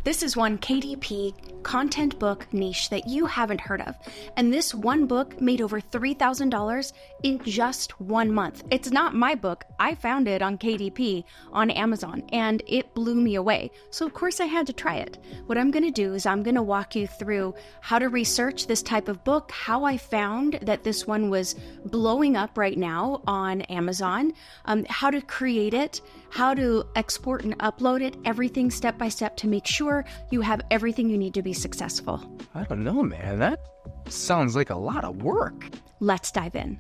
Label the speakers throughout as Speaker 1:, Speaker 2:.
Speaker 1: This is one KDP content book niche that you haven't heard of. And this one book made over $3,000 in just 1 month. It's not my book. I found it on KDP on Amazon and it blew me away. So of course I had to try it. What I'm going to do is I'm going to walk you through how to research this type of book, how I found that this one was blowing up right now on Amazon, how to create it, how to export and upload it, everything step by step to make sure you have everything you need to be successful.
Speaker 2: I don't know, man. That sounds like a lot of work.
Speaker 1: Let's dive in.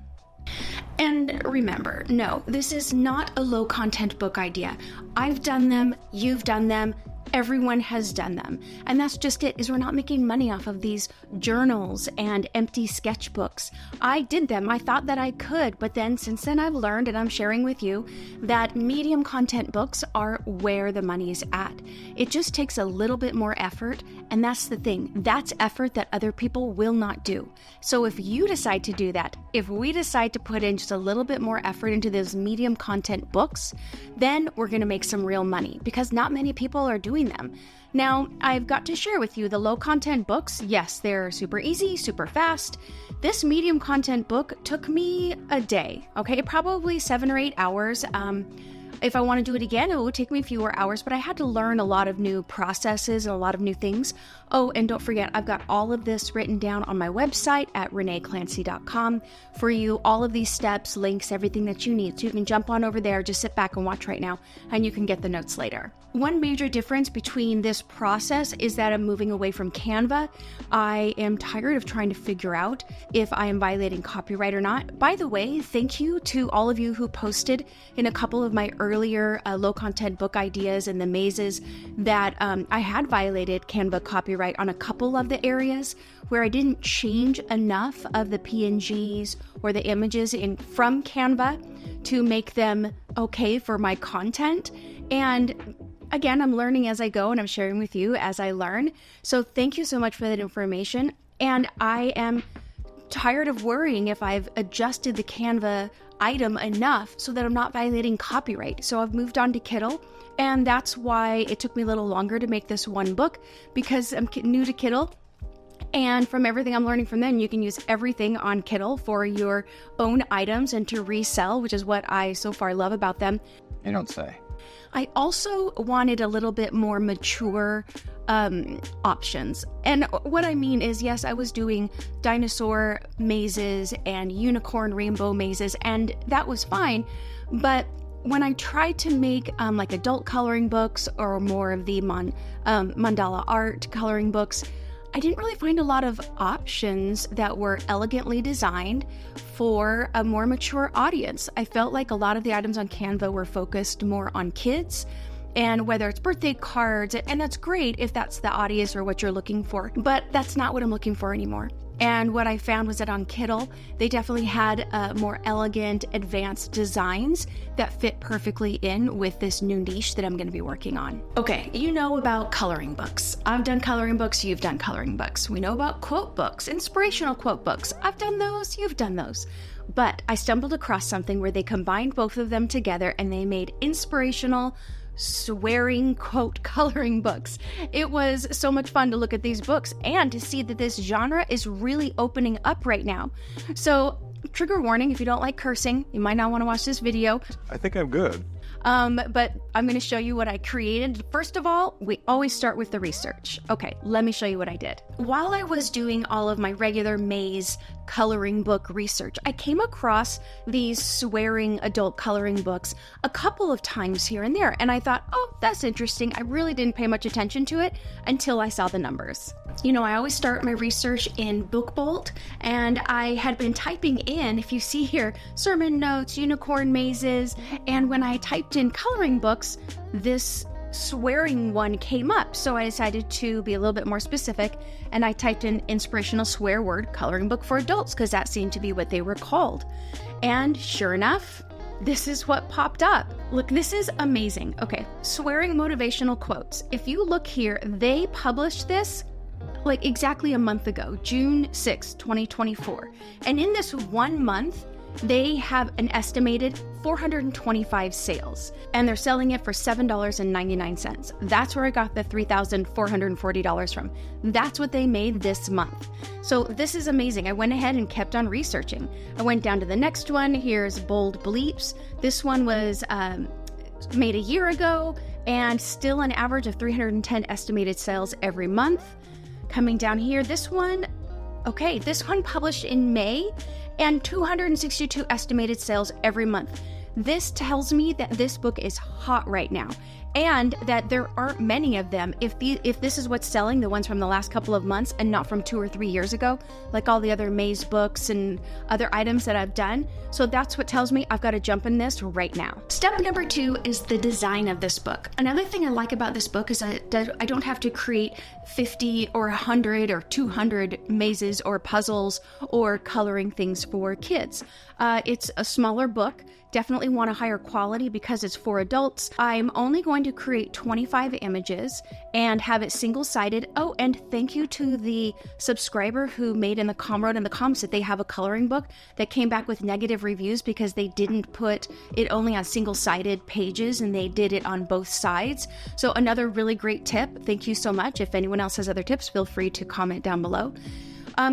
Speaker 1: And remember, no, this is not a low content book idea. I've done them, you've done them, everyone has done them. And that's just it, is we're not making money off of these journals and empty sketchbooks. I did them. I thought that I could, but then since then I've learned, and I'm sharing with you, that medium content books are where the money is at. It just takes a little bit more effort, and that's the thing. That's effort that other people will not do. So if you decide to do that, if we decide to put in just a little bit more effort into those medium content books, then we're going to make some real money, because not many people are doing them. Now, I've got to share with you the low content books. Yes, they're super easy, super fast. This medium content book took me a day, okay? Probably 7 or 8 hours. If I want to do it again, it would take me fewer hours, but I had to learn a lot of new processes and a lot of new things. Oh, and don't forget, I've got all of this written down on my website at reneeclancy.com for you, all of these steps, links, everything that you need. So you can jump on over there, just sit back and watch right now, and you can get the notes later. One major difference between this process is that I'm moving away from Canva. I am tired of trying to figure out if I am violating copyright or not. By the way, thank you to all of you who posted in a couple of my earlier low content book ideas and the mazes that I had violated Canva copyright on a couple of the areas where I didn't change enough of the PNGs or the images from Canva to make them okay for my content. And again, I'm learning as I go, and I'm sharing with you as I learn. So thank you so much for that information. And I am tired of worrying if I've adjusted the Canva item enough so that I'm not violating copyright. So I've moved on to Kindle, and that's why it took me a little longer to make this one book, because I'm new to Kindle. And from everything I'm learning from them, you can use everything on Kindle for your own items and to resell, which is what I so far love about them.
Speaker 2: You don't say.
Speaker 1: I also wanted a little bit more mature options. And what I mean is, yes, I was doing dinosaur mazes and unicorn rainbow mazes, and that was fine. But when I tried to make like adult coloring books or more of the mandala art coloring books, I didn't really find a lot of options that were elegantly designed for a more mature audience. I felt like a lot of the items on Canva were focused more on kids, and whether it's birthday cards, and that's great if that's the audience or what you're looking for, but that's not what I'm looking for anymore. And what I found was that on Kindle, they definitely had more elegant, advanced designs that fit perfectly in with this new niche that I'm going to be working on. Okay, you know about coloring books. I've done coloring books, you've done coloring books. We know about quote books, inspirational quote books. I've done those, you've done those. But I stumbled across something where they combined both of them together and they made inspirational swearing quote coloring books. It was so much fun to look at these books and to see that this genre is really opening up right now. So trigger warning, if you don't like cursing, you might not want to watch this video.
Speaker 3: I think I'm good.
Speaker 1: But I'm going to show you what I created. First of all, we always start with the research. Okay, let me show you what I did. While I was doing all of my regular maze coloring book research, I came across these swearing adult coloring books a couple of times here and there. And I thought, oh, that's interesting. I really didn't pay much attention to it until I saw the numbers. You know, I always start my research in BookBolt, and I had been typing in, if you see here, sermon notes, unicorn mazes, and when I typed in coloring books, this swearing one came up. So I decided to be a little bit more specific, and I typed in inspirational swear word coloring book for adults, because that seemed to be what they were called. And sure enough, this is what popped up. Look, this is amazing. Okay, swearing motivational quotes. If you look here, they published this like exactly a month ago, June 6, 2024. And in this 1 month, They have an estimated 425 sales, and they're selling it for $7.99. That's where I got the $3,440 from. That's what they made this month. So this is amazing. I went ahead and kept on researching. I went down to the next one. Here's Bold Bleeps. This one was made a year ago and still an average of 310 estimated sales every month. Coming down here, this one published in May and 262 estimated sales every month. This tells me that this book is hot right now and that there aren't many of them. If this is what's selling, the ones from the last couple of months and not from 2 or 3 years ago, like all the other Maze books and other items that I've done. So that's what tells me I've got to jump in this right now. Step number 2 is the design of this book. Another thing I like about this book is that I don't have to create 50 or 100 or 200 mazes or puzzles or coloring things for kids. It's a smaller book. Definitely want a higher quality because it's for adults. I'm only going to create 25 images and have it single-sided. Oh, and thank you to the subscriber who wrote in the comments that they have a coloring book that came back with negative reviews because they didn't put it only on single-sided pages and they did it on both sides. So another really great tip. Thank you so much. If anyone else has other tips, feel free to comment down below.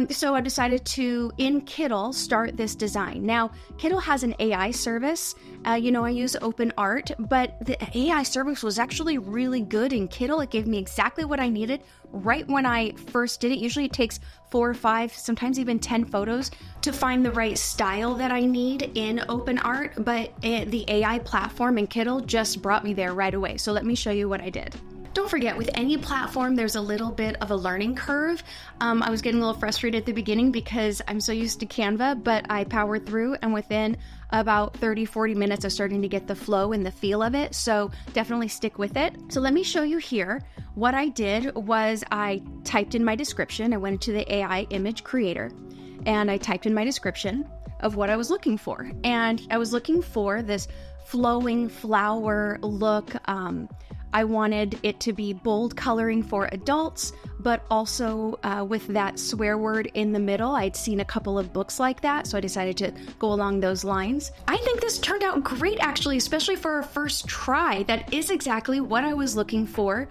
Speaker 1: So I decided to, in Kiddle, start this design. Now, Kiddle has an AI service. I use OpenArt, but the AI service was actually really good in Kiddle. It gave me exactly what I needed right when I first did it. Usually it takes 4 or 5, sometimes even 10 photos to find the right style that I need in OpenArt, but the AI platform in Kiddle just brought me there right away. So let me show you what I did. Don't forget, with any platform, there's a little bit of a learning curve. I was getting a little frustrated at the beginning because I'm so used to Canva, but I powered through, and within about 30-40 minutes, I'm starting to get the flow and the feel of it. So definitely stick with it. So let me show you here. What I did was I typed in my description. I went into the AI image creator, and I typed in my description of what I was looking for. And I was looking for this flowing flower look. I wanted it to be bold coloring for adults, but also with that swear word in the middle. I'd seen a couple of books like that, so I decided to go along those lines. I think this turned out great, actually, especially for a first try. That is exactly what I was looking for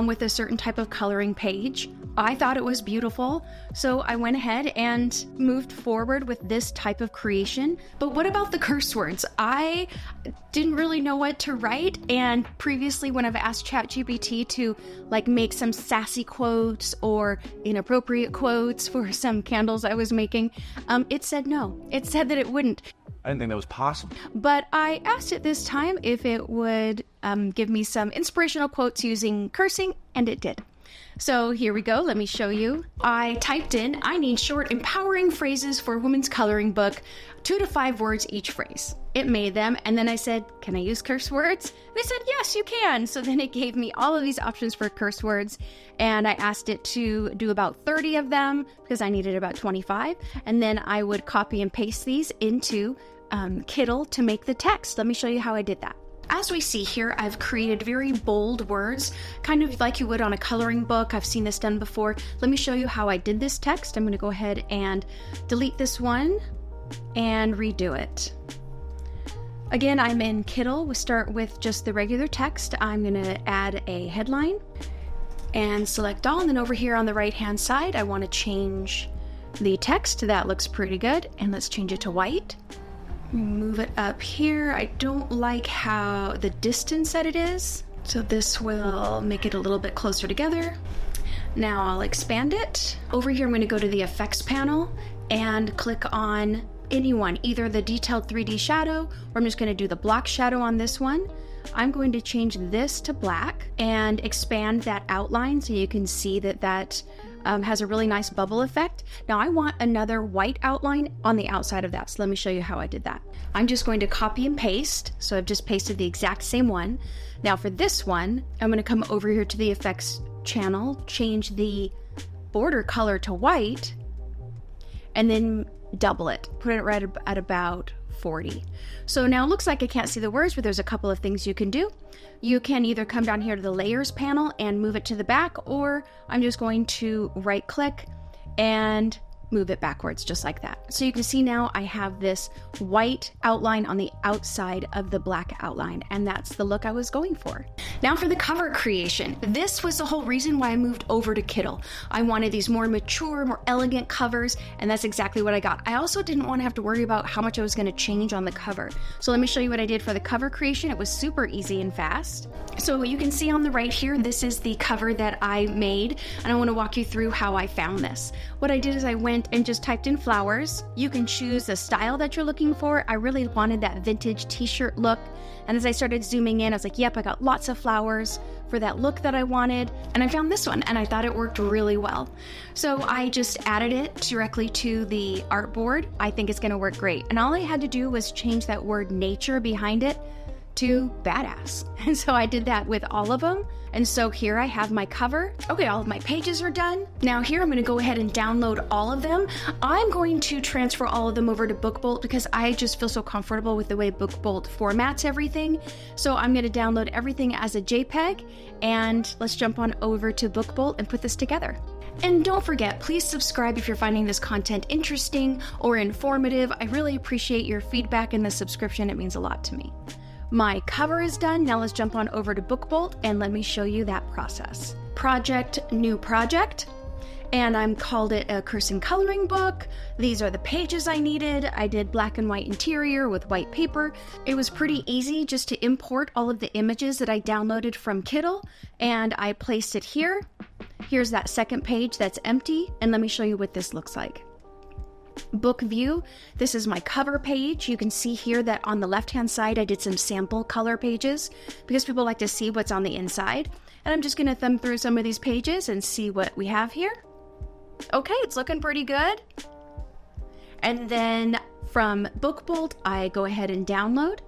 Speaker 1: with a certain type of coloring page. I thought it was beautiful, so I went ahead and moved forward with this type of creation. But what about the curse words? I didn't really know what to write, and previously when I've asked ChatGPT to make some sassy quotes or inappropriate quotes for some candles I was making, it said no. It said that it wouldn't.
Speaker 2: I didn't think that was possible.
Speaker 1: But I asked it this time if it would give me some inspirational quotes using cursing, and it did. So here we go. Let me show you. I typed in, I need short, empowering phrases for a women's coloring book, 2 to 5 words each phrase. It made them, and then I said, can I use curse words? And it said, yes, you can. So then it gave me all of these options for curse words, and I asked it to do about 30 of them because I needed about 25, and then I would copy and paste these into Kiddle to make the text. Let me show you how I did that. As we see here, I've created very bold words, kind of like you would on a coloring book. I've seen this done before. Let me show you how I did this text. I'm going to go ahead and delete this one and redo it. Again, I'm in Kiddle. We start with just the regular text. I'm going to add a headline and select all. And then over here on the right-hand side, I want to change the text. That looks pretty good. And let's change it to white. Move it up here. I don't like how the distance that it is, so this will make it a little bit closer together. Now I'll expand it. Over here I'm going to go to the effects panel and click on anyone, either the detailed 3D shadow, or I'm just going to do the block shadow on this one. I'm going to change this to black and expand that outline so you can see that has a really nice bubble effect. Now I want another white outline on the outside of that, so let me show you how I did that. I'm just going to copy and paste, so I've just pasted the exact same one. Now for this one, I'm going to come over here to the effects channel, change the border color to white, and then double it, put it right at about 40. So now it looks like I can't see the words, but there's a couple of things you can do. You can either come down here to the layers panel and move it to the back, or I'm just going to right click and move it backwards just like that. So you can see now I have this white outline on the outside of the black outline, and that's the look I was going for. Now for the cover creation. This was the whole reason why I moved over to Kindle. I wanted these more mature, more elegant covers, and that's exactly what I got. I also didn't want to have to worry about how much I was going to change on the cover. So let me show you what I did for the cover creation. It was super easy and fast. So you can see on the right here, this is the cover that I made, and I want to walk you through how I found this. What I did is I went and just typed in flowers. You can choose the style that you're looking for. I really wanted that vintage t-shirt look. And as I started zooming in, I was like, yep, I got lots of flowers for that look that I wanted. And I found this one, and I thought it worked really well. So I just added it directly to the artboard. I think it's gonna work great. And all I had to do was change that word nature behind it to badass. And so I did that with all of them. And so here I have my cover. Okay, all of my pages are done. Now here I'm going to go ahead and download all of them. I'm going to transfer all of them over to BookBolt because I just feel so comfortable with the way BookBolt formats everything. So I'm going to download everything as a JPEG, and let's jump on over to BookBolt and put this together. And don't forget, please subscribe if you're finding this content interesting or informative. I really appreciate your feedback and the subscription. It means a lot to me. My cover is done. Now let's jump on over to BookBolt and let me show you that process. Project, new project. And I'm called it a curse and coloring book. These are the pages I needed. I did black and white interior with white paper. It was pretty easy just to import all of the images that I downloaded from Kindle, and I placed it here. Here's that second page that's empty, and let me show you what this looks like. Book view. This is my cover page. You can see here that on the left-hand side, I did some sample color pages because people like to see what's on the inside. And I'm just going to thumb through some of these pages and see what we have here. Okay, it's looking pretty good. And then from BookBolt, I go ahead and download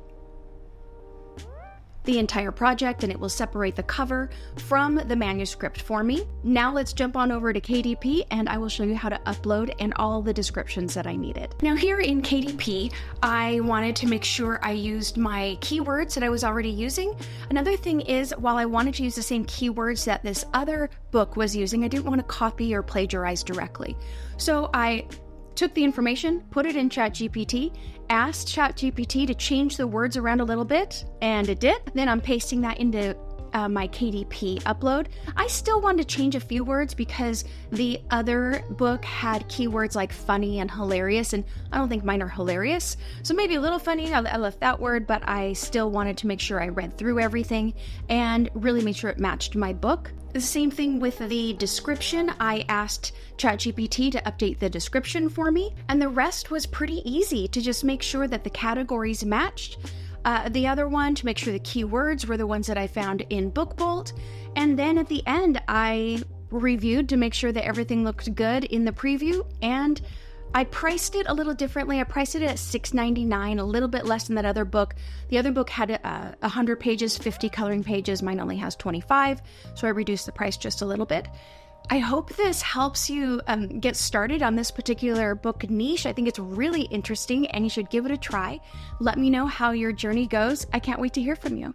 Speaker 1: the entire project, and it will separate the cover from the manuscript for me. Now let's jump on over to KDP, and I will show you how to upload and all the descriptions that I needed. Now here in KDP, I wanted to make sure I used my keywords that I was already using. Another thing is, while I wanted to use the same keywords that this other book was using, I didn't want to copy or plagiarize directly. So I took the information, put it in ChatGPT, asked ChatGPT to change the words around a little bit, and it did. Then I'm pasting that into my KDP upload. I still wanted to change a few words because the other book had keywords like funny and hilarious, and I don't think mine are hilarious. So maybe a little funny, I left that word, but I still wanted to make sure I read through everything and really made sure it matched my book. The same thing with the description. I asked ChatGPT to update the description for me, and the rest was pretty easy to just make sure that the categories matched. The other one to make sure the keywords were the ones that I found in BookBolt. And then at the end, I reviewed to make sure that everything looked good in the preview, and I priced it a little differently. I priced it at $6.99, a little bit less than that other book. The other book had 100 pages, 50 coloring pages. Mine only has 25, so I reduced the price just a little bit. I hope this helps you get started on this particular book niche. I think it's really interesting, and you should give it a try. Let me know how your journey goes. I can't wait to hear from you.